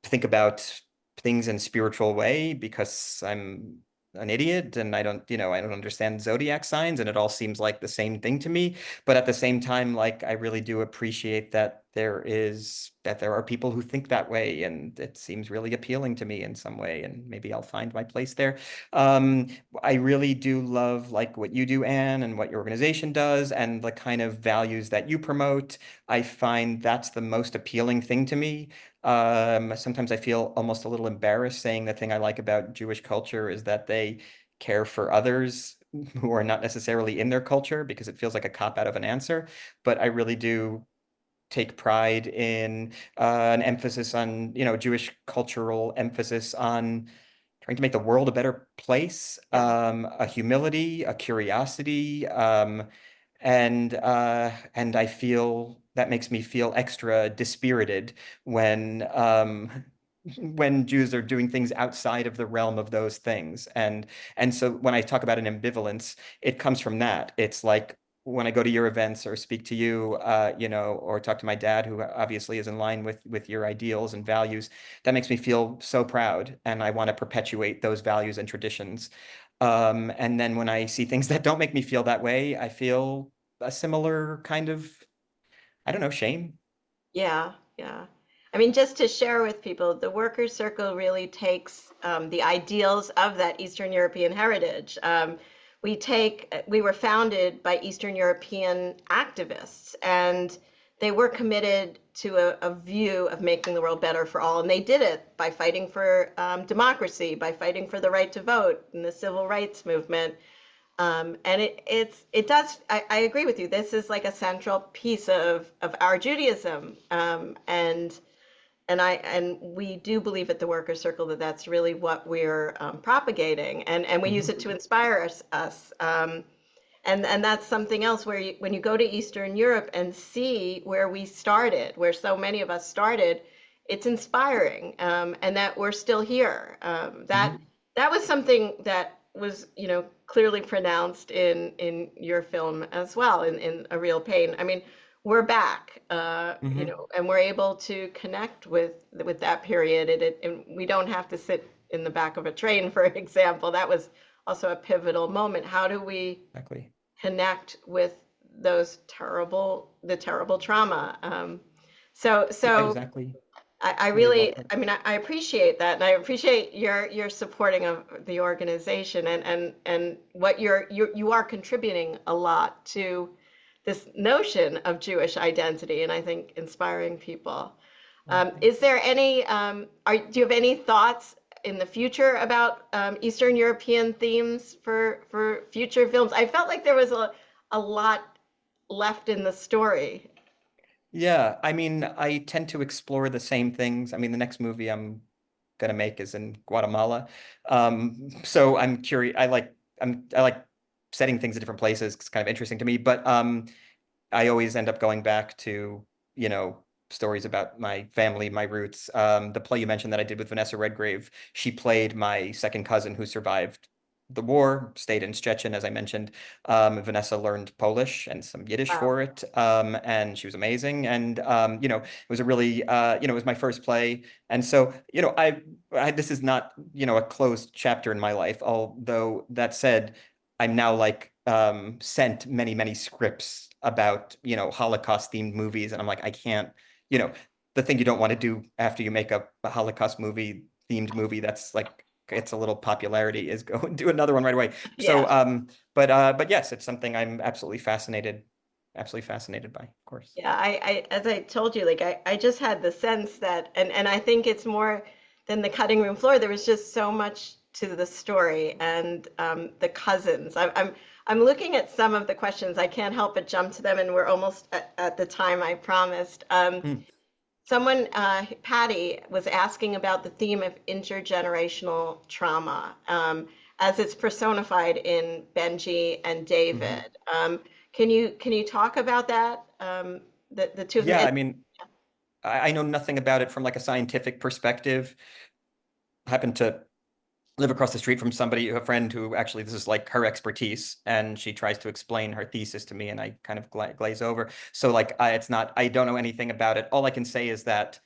think about things in spiritual way because I'm an idiot and I don't understand zodiac signs and it all seems like the same thing to me. But at the same time, like I really do appreciate that there are people who think that way and it seems really appealing to me in some way and maybe I'll find my place there. Um, I really do love like what you do, Anne, and what your organization does and the kind of values that you promote. I find that's the most appealing thing to me. Sometimes I feel almost a little embarrassed saying the thing I like about Jewish culture is that they care for others who are not necessarily in their culture because it feels like a cop out of an answer. But I really do take pride in an emphasis on, Jewish cultural emphasis on trying to make the world a better place, Yeah. a humility, a curiosity, and I feel that makes me feel extra dispirited when when Jews are doing things outside of the realm of those things. And so when I talk about an ambivalence, it comes from that. It's like when I go to your events or speak to you, or talk to my dad, who obviously is in line with your ideals and values, that makes me feel so proud, and I want to perpetuate those values and traditions. And then when I see things that don't make me feel that way, I feel a similar kind of, I don't know, shame. Yeah, yeah. I mean, just to share with people, the Workers' Circle really takes the ideals of that Eastern European heritage. We were founded by Eastern European activists, and they were committed to a view of making the world better for all. And they did it by fighting for democracy, by fighting for the right to vote in the civil rights movement. And it does, I agree with you. This is like a central piece of our Judaism. And we do believe at the Worker Circle that that's really what we're propagating. And we use Mhm. it to inspire us. And that's something else where when you go to Eastern Europe and see where we started, where so many of us started, it's inspiring, and that we're still here. Mhm. That was something that was, clearly pronounced in your film as well, in A Real Pain. I mean, we're back, Mhm. and we're able to connect with that period, and we don't have to sit in the back of a train, for example. That was also a pivotal moment. How do we Exactly. connect with the terrible trauma? So, Yeah, so exactly. I It's really well really, put. I mean, I appreciate that, and I appreciate your supporting of the organization, and what you are contributing a lot to this notion of Jewish identity, and I think inspiring people. Well, Is thanks. there any, do you have any thoughts in the future about Eastern European themes for future films? I felt like there was a lot left in the story. Yeah, I mean, I tend to explore the same things. I mean, the next movie I'm gonna make is in Guatemala. So I'm curious. I like setting things in different places. It's kind of interesting to me. But I always end up going back to, stories about my family, my roots. The play you mentioned that I did with Vanessa Redgrave, she played my second cousin who survived the war, stayed in Szczecin, as I mentioned. Vanessa learned Polish and some Yiddish Wow. for it, and she was amazing. And it was a really, it was my first play, and so this is not, a closed chapter in my life. Although that said, I'm now like sent many, many scripts about, Holocaust themed movies. And I'm like, I can't, you know, the thing you don't want to do after you make a Holocaust movie themed movie that's like it's a little popularity is go and do another one right away. So Yeah. but yes, it's something I'm absolutely fascinated by, of course. Yeah, as I told you, like I just had the sense that, and I think it's more than the cutting room floor. There was just so much to the story and the cousins. I'm looking at some of the questions. I can't help but jump to them, and we're almost at the time I promised. Hmm. Someone, Patty, was asking about the theme of intergenerational trauma as it's personified in Benji and Hmm. David. Can you talk about that? The two of them. Yeah, And I mean, I know nothing about it from like a scientific perspective. I happen to live across the street from somebody, a friend who actually this is like her expertise, and she tries to explain her thesis to me, and I kind of glaze over. So like, I don't know anything about it. All I can say is that,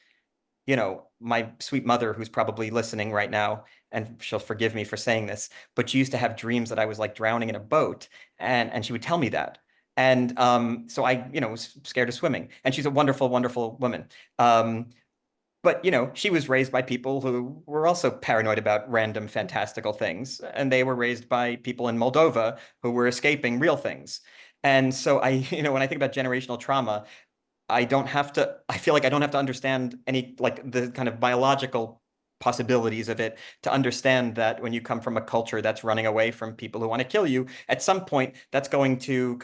my sweet mother, who's probably listening right now, and she'll forgive me for saying this, but she used to have dreams that I was like drowning in a boat, and she would tell me that. And so I, was scared of swimming. And she's a wonderful, wonderful woman. But she was raised by people who were also paranoid about random fantastical things, and they were raised by people in Moldova who were escaping real things. And so I, when I think about generational trauma, I feel like I don't have to understand any, like the kind of biological possibilities of it to understand that when you come from a culture that's running away from people who want to kill you, at some point that's going to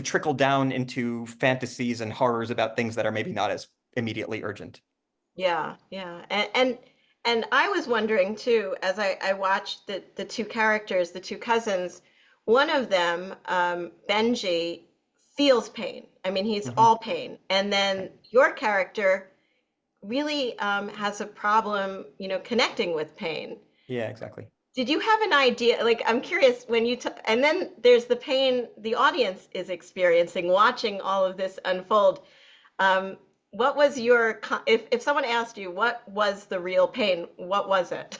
trickle down into fantasies and horrors about things that are maybe not as immediately urgent. yeah, yeah, and I was wondering too, as I watched the two characters, the two cousins. One of them, Benji, feels pain. I mean, he's Hmm. all pain, and then your character really has a problem, connecting with pain. Yeah, exactly. Did you have an idea? Like, I'm curious when you took, and then there's the pain the audience is experiencing watching all of this unfold. Um, what was if someone asked you what was the real pain, what was it?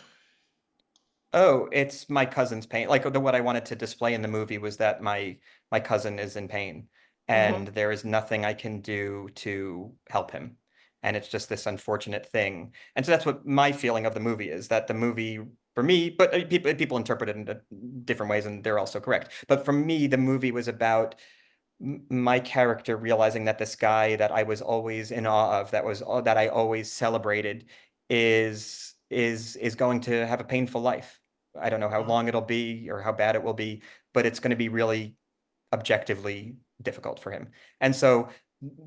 Oh, it's my cousin's pain. Like what I wanted to display in the movie was that my cousin is in pain, Hmm. and there is nothing I can do to help him. And it's just this unfortunate thing. And so that's what my feeling of the movie is, that the movie for me, but people interpret it in different ways, and they're also correct. But for me, the movie was about my character realizing that this guy that I was always in awe of, that I always celebrated, is going to have a painful life. I don't know how long it'll be or how bad it will be, but it's going to be really objectively difficult for him. And so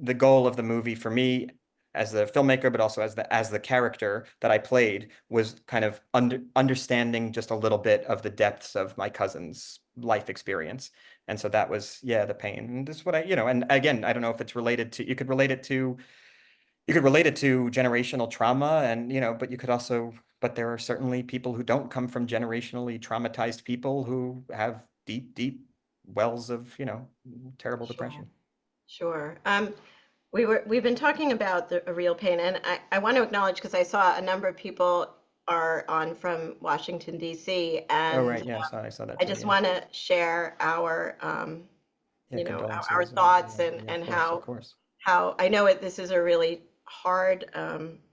the goal of the movie for me as the filmmaker, but also as the character that I played, was kind of understanding just a little bit of the depths of my cousin's life experience. And so that was, yeah, the pain. And this is what and again, I don't know if it's related to, you could relate it to generational trauma, and but you could also, but there are certainly people who don't come from generationally traumatized people who have deep, deep wells of, terrible Sure, depression. sure. We've been talking about a real pain, and I want to acknowledge because I saw a number of people are on from Washington, D.C., Oh, and right. Yeah, I saw that I too. just Yeah. want to share Yeah, our condolences. thoughts Yeah, and yeah, of and course, of how course. I know this is a really a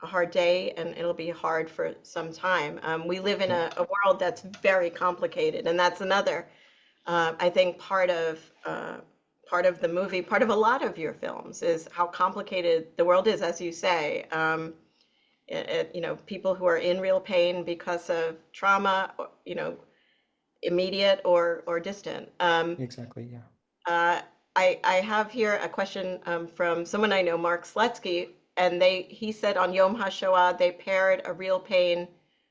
hard day, and it'll be hard for some time. We live in Yeah. a world that's very complicated, and that's another, I think, part of the movie, part of a lot of your films is how complicated the world is, as you say. People who are in real pain because of trauma, immediate or distant. Exactly. Yeah. Uh, I have here a question from someone I know, Mark Sletsky, and he said on Yom HaShoah they paired a real pain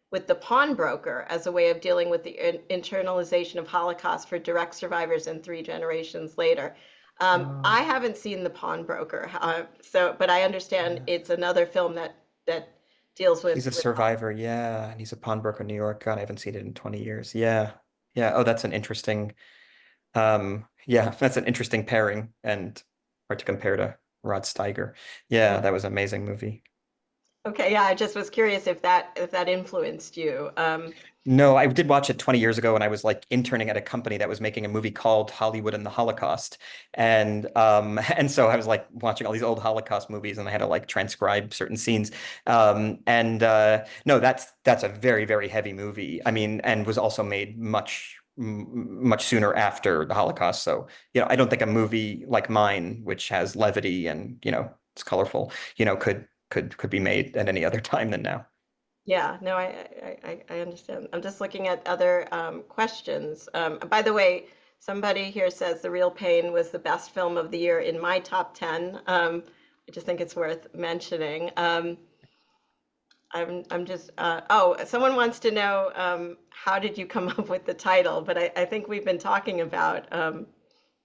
with the pawnbroker as a way of dealing with the internalization of Holocaust for direct survivors and 3 generations later. Oh, I haven't seen the pawnbroker, but I understand yeah. it's another film that deals He's a with survivor. Yeah. And he's a pawnbroker in New York. God, I haven't seen it in 20 years. Yeah. Yeah. Oh, yeah, that's an interesting pairing, and hard to compare to Rod Steiger. Yeah, that was an amazing movie. Okay, yeah, I just was curious if that influenced you. No, I did watch it 20 years ago when I was like interning at a company that was making a movie called Hollywood and the Holocaust. And and so I was like watching all these old Holocaust movies and I had to like transcribe certain scenes. And no, that's a very, very heavy movie. I mean, and was also made much sooner after the Holocaust. So, I don't think a movie like mine, which has levity and, it's colorful, could be made at any other time than now. Yeah, no, I understand. I'm just looking at other questions. By the way, somebody here says The Real Pain was the best film of the year in my top 10. I just think it's worth mentioning. I'm just, oh, someone wants to know how did you come up with the title? But I think we've been talking about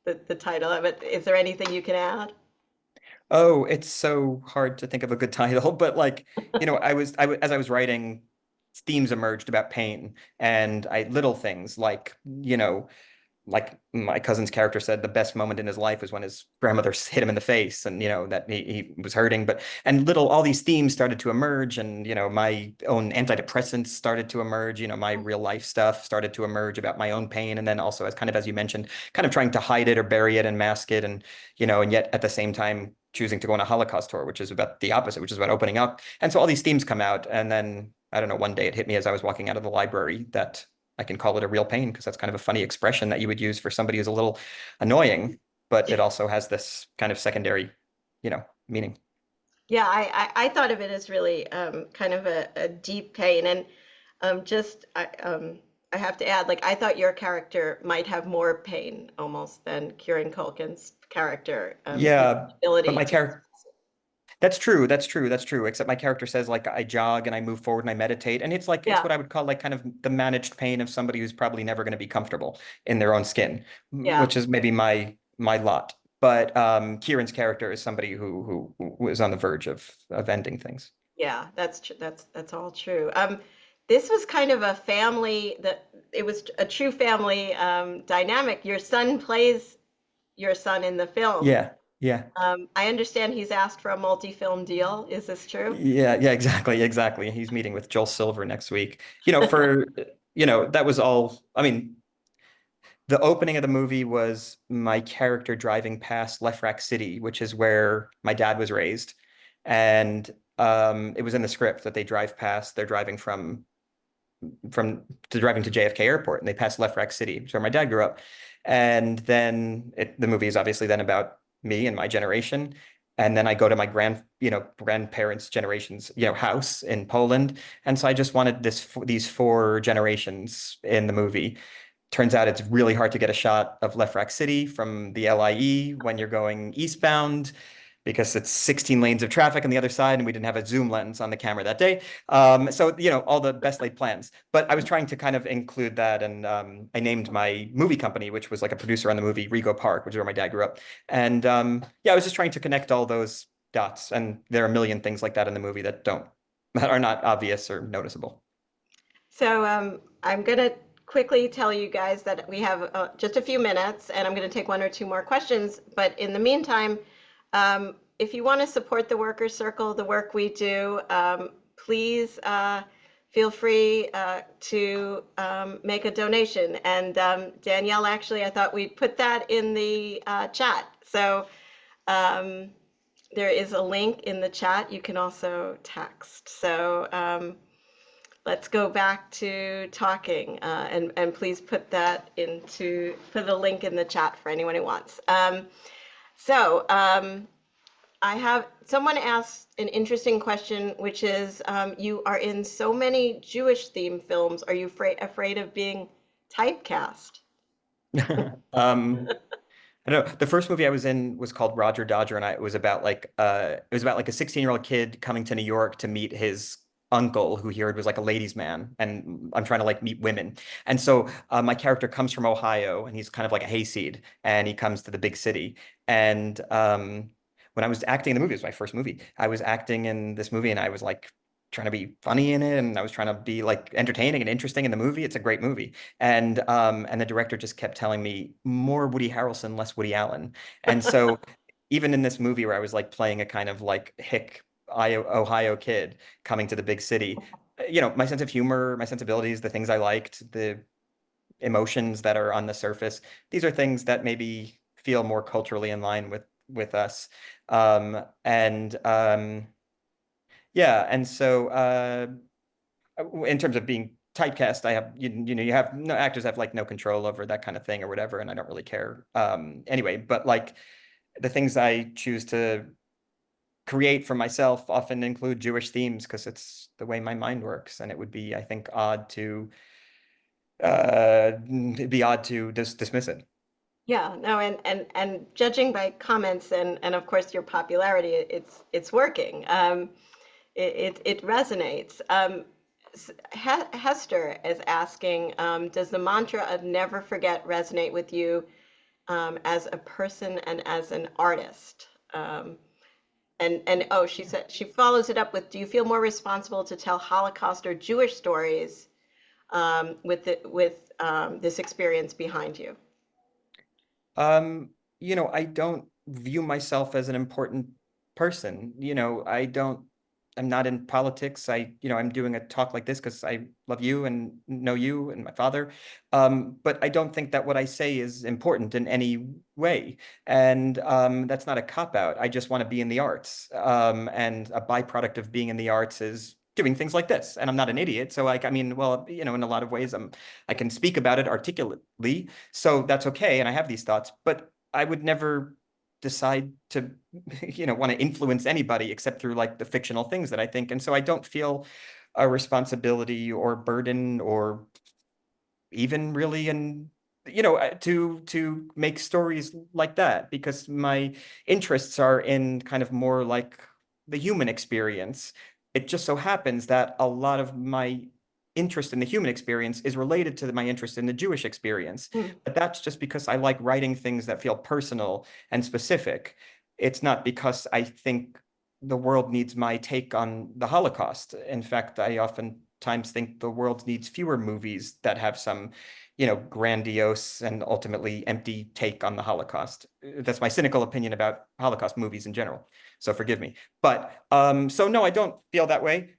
the title of it. Is there anything you can add? Oh, it's so hard to think of a good title, but like, as I was writing, themes emerged about pain and little things like my cousin's character said the best moment in his life was when his grandmother hit him in the face and that he was hurting, but and little all these themes started to emerge and my own antidepressants started to emerge, my real life stuff started to emerge about my own pain, and then also as kind of as you mentioned, kind of trying to hide it or bury it and mask it, and and yet at the same time choosing to go on a Holocaust tour, which is about the opposite, which is about opening up. And so all these themes come out, and then I don't know, one day it hit me as I was walking out of the library that I can call it a real pain because that's kind of a funny expression that you would use for somebody who's a little annoying, but it also has this kind of secondary, meaning. Yeah, I thought of it as really kind of a deep pain, and just I have to add, like I thought your character might have more pain almost than Kieran Culkin's character, his Yeah, but ability my to. character, that's true, that's true, that's true. Except my character says like I jog and I move forward and I meditate, and it's like it's Yeah, what I would call like kind of the managed pain of somebody who's probably never going to be comfortable in their own skin, yeah, which is maybe my lot. But Kieran's character is somebody who was on the verge of ending things. yeah. That's true. That's all true. This was kind of a family that it was a true family dynamic. Your son plays your son in the film. Yeah, yeah. I understand he's asked for a multi-film deal. Is this true? Yeah, yeah, exactly, exactly. He's meeting with Joel Silver next week. That was all. I mean, the opening of the movie was my character driving past Lefrak City, which is where my dad was raised. And it was in the script that they drive past, they're driving driving to JFK Airport, and they pass Lefrak City, which is where my dad grew up. And then the movie is obviously then about me and my generation. And then I go to my grandparents' generation's, house in Poland. And so I just wanted these four generations in the movie. Turns out it's really hard to get a shot of Lefrak City from the LIE when you're going eastbound because it's 16 lanes of traffic on the other side, and we didn't have a zoom lens on the camera that day. So, all the best laid plans. But I was trying to kind of include that, and I named my movie company, which was like a producer on the movie Rego Park, which is where my dad grew up. And yeah, I was just trying to connect all those dots, and there are a million things like that in the movie that are not obvious or noticeable. So I'm going to quickly tell you guys that we have just a few minutes, and I'm going to take one or two more questions. But in the meantime, if you want to support the Workers Circle, the work we do, please feel free to make a donation. And Danielle, actually, I thought we'd put that in the chat. So um, there is a link in the chat. You can also text. So let's go back to talking, and please put the link in the chat for anyone who wants. So I have someone asked an interesting question, which is, you are in so many Jewish themed films. Are you afraid of being typecast? um, I don't know. The first movie I was in was called Roger Dodger, and it was about like a 16-year-old kid coming to New York to meet his uncle, who he heard was like a ladies' man, and I'm trying to like meet women. And so my character comes from Ohio, and he's kind of like a hayseed, and he comes to the big city. And when I was acting in the movie, it was my first movie. I was acting in this movie, and I was like trying to be funny in it, and I was trying to be like entertaining and interesting in the movie. It's a great movie. And the director just kept telling me more Woody Harrelson, less Woody Allen. And so even in this movie where I was like playing a kind of like hick Ohio kid coming to the big city. My sense of humor, my sensibilities, the things I liked, the emotions that are on the surface, these are things that maybe feel more culturally in line with us. And yeah, and so in terms of being typecast, I have you have no actors have like no control over that kind of thing or whatever, and I don't really care. Anyway, but like the things I choose to create for myself often include Jewish themes because it's the way my mind works, and it would be, I think, odd to it'd be odd to dismiss it. Yeah, no, and judging by comments and of course your popularity, it's working. It resonates. Hester is asking, does the mantra of never forget resonate with you as a person and as an artist? And oh, she said she follows it up with, do you feel more responsible to tell Holocaust or Jewish stories with this experience behind you? Um, I don't view myself as an important person. I'm not in politics. I'm doing a talk like this because I love you and know you and my father. But I don't think that what I say is important in any way. And that's not a cop out. I just want to be in the arts. And a byproduct of being in the arts is doing things like this. And I'm not an idiot. So like, I mean, well, in a lot of ways, I can speak about it articulately. So that's okay. And I have these thoughts, but I would never decide to, want to influence anybody except through like the fictional things that I think. And so I don't feel a responsibility or burden or even really to make stories like that because my interests are in kind of more like the human experience. It just so happens that a lot of my interest in the human experience is related to my interest in the Jewish experience, Hmm. but that's just because I like writing things that feel personal and specific. It's not because I think the world needs my take on the Holocaust. In fact, I oftentimes think the world needs fewer movies that have some, grandiose and ultimately empty take on the Holocaust. That's my cynical opinion about Holocaust movies in general. So forgive me. But so no, I don't feel that way.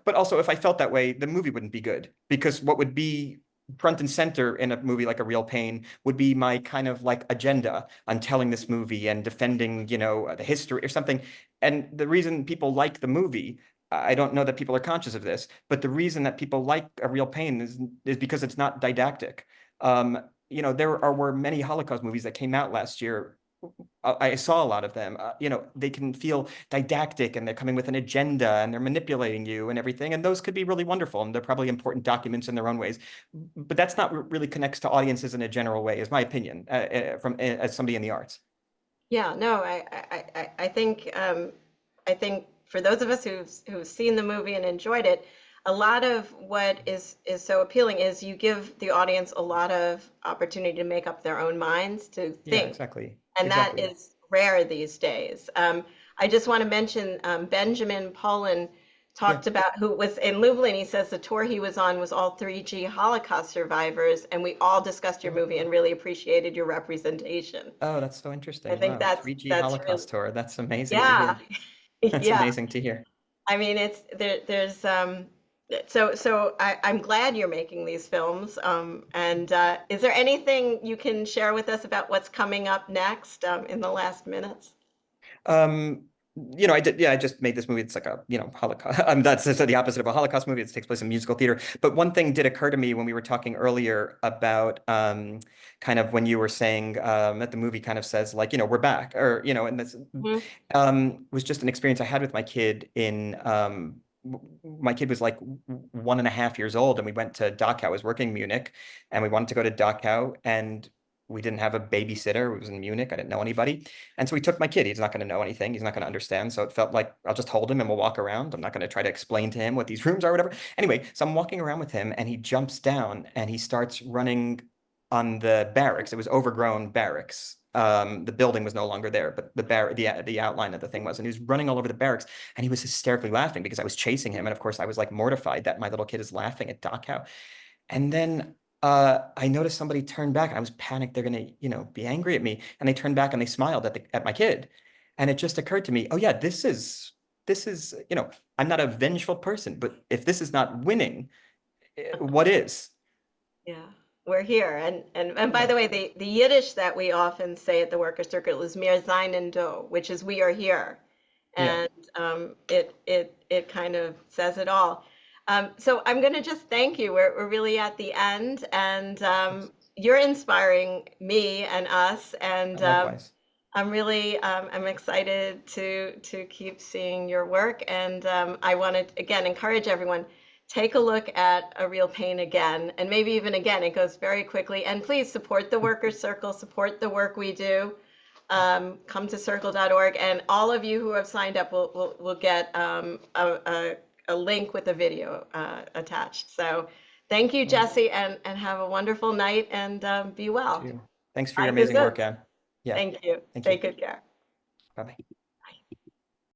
But also if I felt that way, the movie wouldn't be good because what would be front and center in a movie like A Real Pain would be my kind of like agenda on telling this movie and defending, the history or something. And the reason people like the movie, I don't know that people are conscious of this, but the reason that people like A Real Pain is because it's not didactic. Were many Holocaust movies that came out last year. I saw a lot of them. They can feel didactic and they're coming with an agenda and they're manipulating you and everything. And those could be really wonderful. And they're probably important documents in their own ways. But that's not what really connects to audiences in a general way, is my opinion, from as somebody in the arts. Yeah, no, I think for those of us who've seen the movie and enjoyed it, a lot of what is so appealing is you give the audience a lot of opportunity to make up their own minds to Yeah, think, exactly. and that Exactly. is rare these days. I just want to mention Benjamin Pollan Yeah. talked about who was in Lublin. He says the tour he was on was all 3G Holocaust survivors, and we all discussed your movie and really appreciated your representation. Oh, that's so I interesting. think Wow. 3G that's really Holocaust tour. That's amazing to yeah. hear. That's Yeah. amazing to hear. I mean, there's I'm glad you're making these films. And is there anything you can share with us about what's coming up next in the last minutes? Um, I did, yeah, I just made this movie. It's like a, Holocaust. That's the opposite of a Holocaust movie. It takes place in musical theater. But one thing did occur to me when we were talking earlier about kind of when you were saying that the movie kind of says like, we're back, or, and this Mhm. was just an experience I had with my kid my kid was like 1.5 years old and we went to Dachau. I was working in Munich and we wanted to go to Dachau and we didn't have a babysitter. It was in Munich. I didn't know anybody. And so we took my kid. He's not going to know anything. He's not going to understand. So it felt like I'll just hold him and we'll walk around. I'm not going to try to explain to him what these rooms are or whatever. Anyway, so I'm walking around with him and he jumps down and he starts running on the barracks. It was overgrown barracks. The building was no longer there, but the outline of the thing was, and he was running all over the barracks, and he was hysterically laughing because I was chasing him, and of course I was like mortified that my little kid is laughing at Dachau. And then I noticed somebody turn back, and I was panicked they're gonna, be angry at me, and they turned back and they smiled at my kid, and it just occurred to me, oh yeah, this is this is, I'm not a vengeful person, but if this is not winning, what is? Yeah, we're here. And by Yeah. the way, the Yiddish that we often say at the Worker Circle is mir seinen do, which is we are here. Yeah. And it kind of says it all. So I'm going to just thank you. We're really at the end, and you're inspiring me and us, and Likewise. I'm really I'm excited to keep seeing your work, and I want to again encourage everyone, take a look at A Real Pain again, and maybe even again, it goes very quickly. And please support the Workers Circle, support the work we do. Come to circle.org, and all of you who have signed up will get a link with a video attached. So thank you, Jesse, and have a wonderful night, and be well. Thanks for your Life is amazing good. work, Ann. Yeah. Thank you. Thank you. Take good care. Bye-bye.